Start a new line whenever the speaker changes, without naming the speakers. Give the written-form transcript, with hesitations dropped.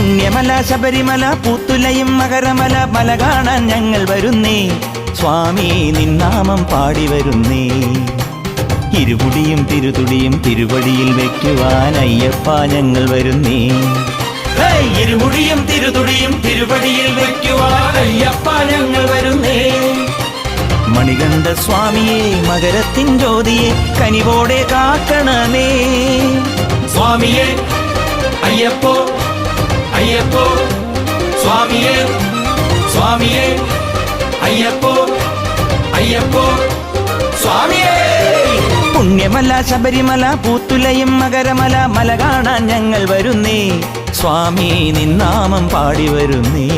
പുണ്യമല ശബരിമല പൂത്തുലയും മകരമല മല കാണാൻ ഞങ്ങൾ വരുന്നേ സ്വാമി നിന്നാമം പാടി വരുന്നേ ഇരുമുടിയും തിരുതുടിയും തിരുവടിയിൽ വെക്കുവാൻ അയ്യപ്പ ഞങ്ങൾ വരുന്നേ ഇരുമുടിയും തിരുതുടിയും തിരുവടിയിൽ വെക്കുവാൻ അയ്യപ്പ ഞങ്ങൾ വരുന്നേ മണികണ്ഠ സ്വാമിയെ മകരത്തിൻ ജ്യോതിയെ കനിവോടെ കാക്കണമേ
സ്വാമിയെ അയ്യപ്പോ അയ്യപ്പോ സ്വാമിയെ സ്വാമിയെ അയ്യപ്പോ അയ്യപ്പോ സ്വാമിയെ
പുണ്യമല ശബരിമല പൂത്തുലയും മകരമല മല കാണാൻ ഞങ്ങൾ വരുന്നേ സ്വാമി നിന്നാമം പാടി വരുന്നേ